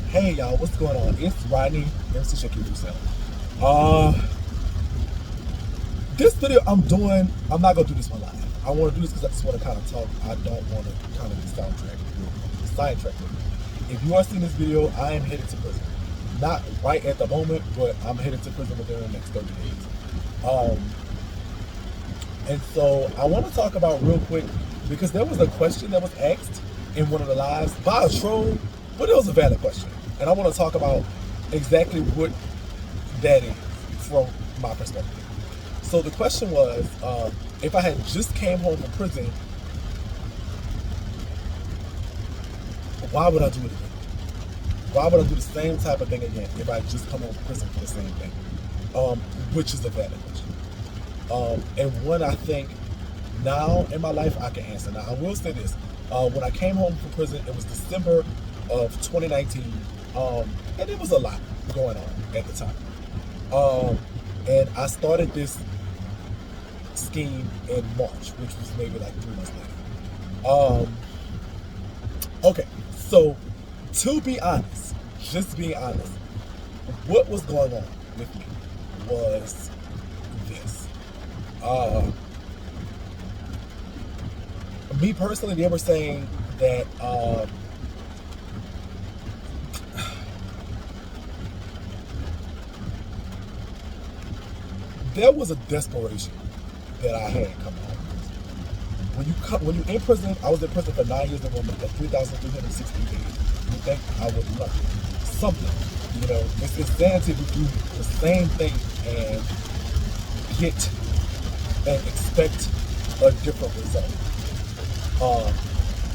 Hey y'all, what's going on? It's Rodney, MC Shakie Roussell. This video I'm not gonna do this one live. I want to do this because I just want to kind of talk. I don't want to kind of sidetrack. If you are seeing this video, I am headed to prison. Not right at the moment, but I'm headed to prison within the next 30 days. And so I want to talk about real quick, because there was a question that was asked in one of the lives by a troll, but it was a valid question. And I want to talk about exactly what that is from my perspective. So the question was, if I had just came home from prison, why would I do it again? Why would I do the same type of thing again if I just come home from prison for the same thing? Which is a valid question. And one I think now in my life I can answer. Now I will say this, when I came home from prison, it was December of 2019, and it was a lot going on at the time. And I started this scheme in March, which was maybe like 3 months later. Okay, so to be honest, just being honest, what was going on with me was this. Me personally, they were saying that there was a desperation that I had coming home. When you in prison, I was in prison for 9 years and 1 month, 3,360 days. You think I would love something? You know, it's insanity to do the same thing and get and expect a different result.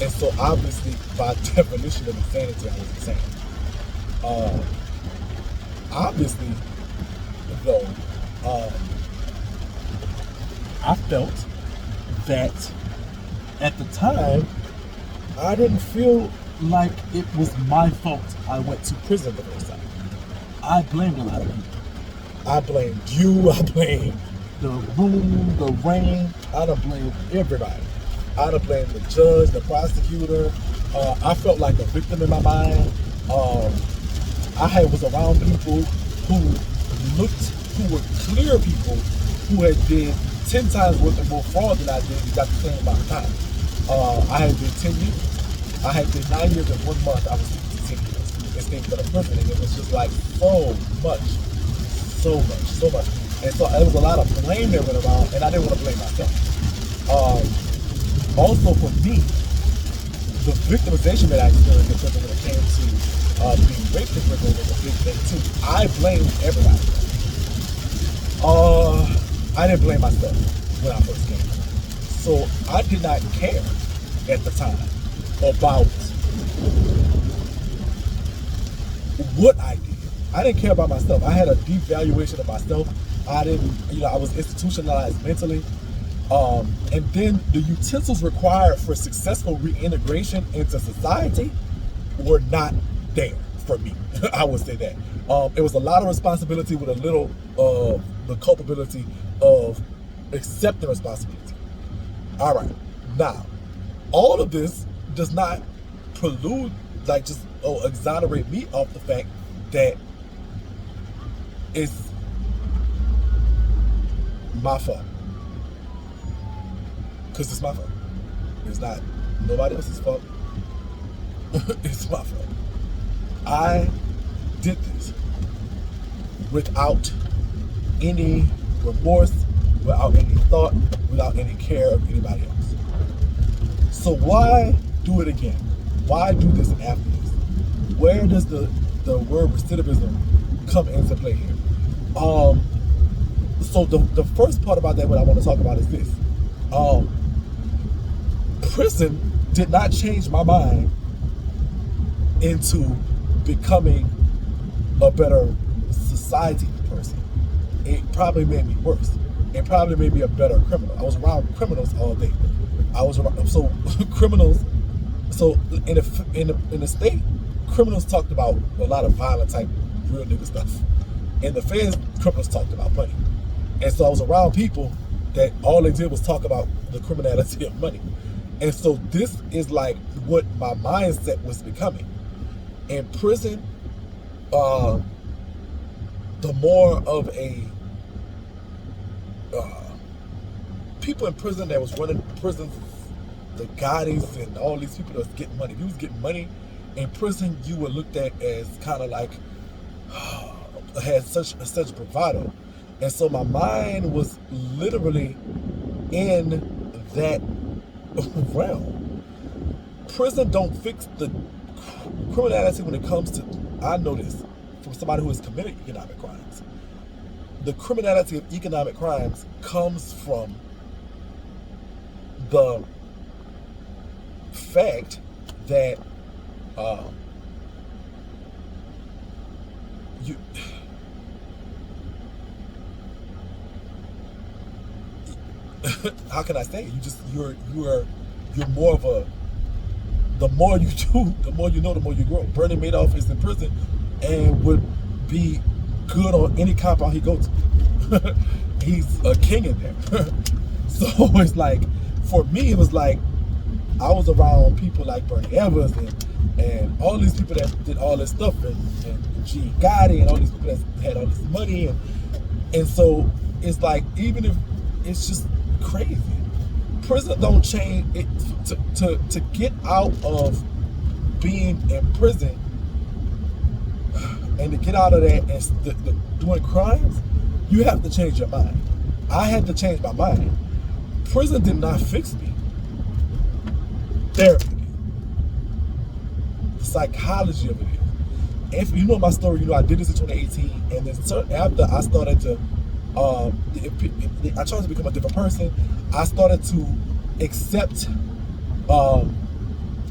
And so obviously, by definition of insanity, I was insane. Obviously, though, I felt that at the time, I didn't feel like it was my fault I went to prison the first time. I blamed a lot of people. I blamed you, I blamed the room, the rain, I done blamed everybody. I done blamed the judge, the prosecutor. I felt like a victim in my mind. I was around people who were clear people who had did 10 times worth of more fraud than I did and got the same amount of time. I had did 10 years. I had did 9 years and 1 month. I was 10 years. This thing for the prison, and it was just like so much. And so there was a lot of blame that went around, and I didn't want to blame myself. Also for me, the victimization that I experienced in prison when it came to being raped in prison was a big thing too. I blamed everybody. I didn't blame myself when I first came. So I did not care at the time about what I did. I didn't care about myself. I had a deep valuation of myself. I was institutionalized mentally. And then the utensils required for successful reintegration into society were not there for me. I would say that. It was a lot of responsibility with a little of the culpability of accepting responsibility. All right. Now, all of this does not prelude, exonerate me off the fact that it's my fault. Because it's my fault. It's not nobody else's fault. It's my fault. I did this without any remorse, without any thought, without any care of anybody else. So why do it again? Why do this after this? Where does the word recidivism come into play here? So the first part about that, what I want to talk about is this. Prison did not change my mind into becoming a better society person. It probably made me worse. It probably made me a better criminal. I was around criminals all day. Criminals. So in the state, criminals talked about a lot of violent type real nigga stuff. In the feds, criminals talked about money. And so I was around people that all they did was talk about the criminality of money. And so this is like what my mindset was becoming. In prison, uh, the more of a people in prison that was running prisons, the Gottis and all these people that was getting money. If you was getting money in prison, you were looked at as kind of like had such bravado. And so my mind was literally in that realm. Prison don't fix the criminality when it comes to, I know this from somebody who has committed economic crimes. The criminality of economic crimes comes from the fact that you how can I say it? You're more of a, the more you do, the more you know, the more you grow. Bernie Madoff is in prison and would be good on any compound he goes to. He's a king in there. So it's like, for me, it was like, I was around people like Bernie Evans and all these people that did all this stuff, and G. Gotti and all these people that had all this money, and so it's like, even if it's just crazy, prison don't change it. To get out of being in prison and to get out of that and doing crimes, you have to change your mind. I had to change my mind. Prison did not fix me. Therapy did. The psychology of it is. If you know my story, you know I did this in 2018, and then after I started to, I tried to become a different person. I started to accept a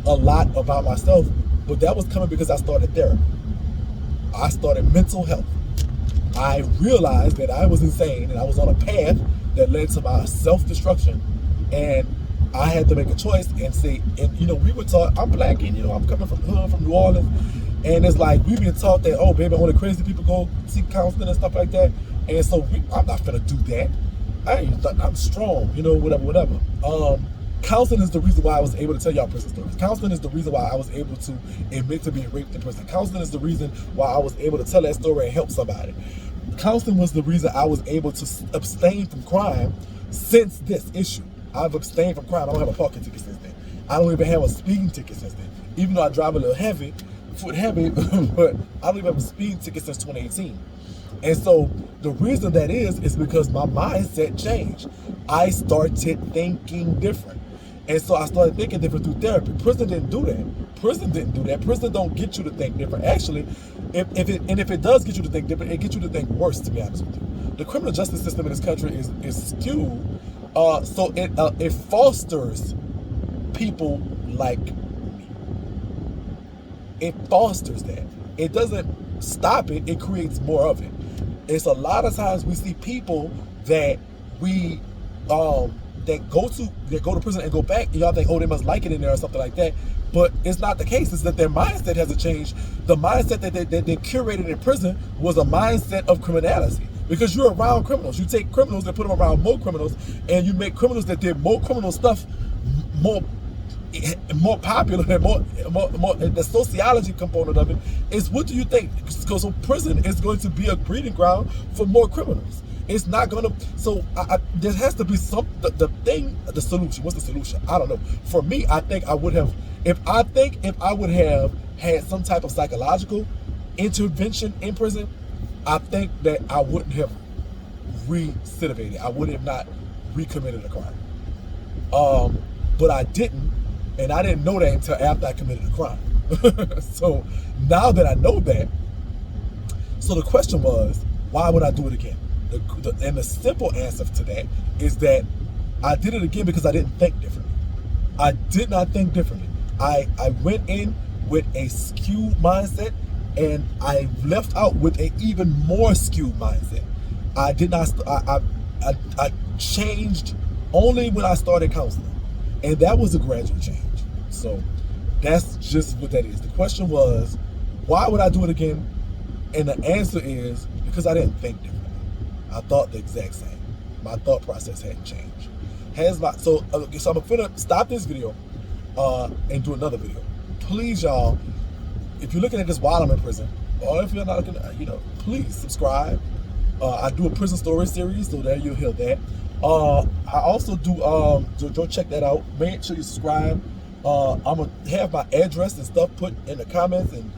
lot about myself, but that was coming because I started therapy. I started mental health. I realized that I was insane and I was on a path that led to my self-destruction, and I had to make a choice and say, and you know, we were taught, I'm black and you know, I'm coming from the hood, from New Orleans, and it's like, we've been taught that, oh baby, only crazy people go seek counseling and stuff like that, and so I'm not gonna do that. I'm strong, you know, whatever. Counseling is the reason why I was able to tell y'all prison stories. Counseling is the reason why I was able to admit to being raped in prison. Counseling is the reason why I was able to tell that story and help somebody. Counseling was the reason I was able to abstain from crime since this issue. I've abstained from crime. I don't have a parking ticket since then. I don't even have a speeding ticket since then. Even though I drive a little foot heavy, but I don't even have a speeding ticket since 2018. And so the reason that is because my mindset changed. I started thinking different. And so I started thinking different through therapy. Prison didn't do that. Prison don't get you to think different. Actually, if it does get you to think different, it gets you to think worse, to be honest with you. The criminal justice system in this country is skewed, so it fosters people like me. It fosters that. It doesn't stop it, it creates more of it. It's a lot of times we see people that we that go to prison and go back, and y'all think, oh, they must like it in there or something like that. But it's not the case. It's that their mindset hasn't changed. The mindset that they curated in prison was a mindset of criminality. Because you're around criminals. You take criminals and put them around more criminals, and you make criminals that did more criminal stuff more popular and more the sociology component of it is, what do you think? Because so prison is going to be a breeding ground for more criminals. It's not gonna, so there has to be some, the solution. What's the solution? I don't know. For me, I think I would have, if I would have had some type of psychological intervention in prison, I think that I wouldn't have recidivated. I would have not recommitted a crime. But I didn't, and I didn't know that until after I committed a crime. So now that I know that, so the question was, why would I do it again? And the simple answer to that is that I did it again because I didn't think differently. I did not think differently. I went in with a skewed mindset, and I left out with an even more skewed mindset. I did not. I changed only when I started counseling, and that was a gradual change. So that's just what that is. The question was, why would I do it again? And the answer is because I didn't think differently. I thought the exact same. My thought process hadn't changed. So I'm gonna stop this video and do another video. Please, y'all, if you're looking at this while I'm in prison, or if you're not gonna, please subscribe. I do a prison story series, so there you'll hear that. I also do, so go check that out. Make sure you subscribe. I'm gonna have my address and stuff put in the comments and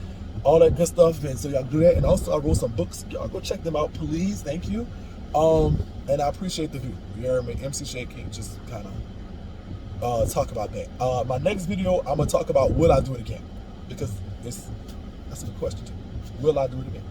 all that good stuff, and so y'all do that. And also I wrote some books. Y'all go check them out, please. Thank you. And I appreciate the view. You hear me? MC Shakie, just kind of talk about that. My next video, I'm gonna talk about will I do it again, because that's a good question too. Will I do it again?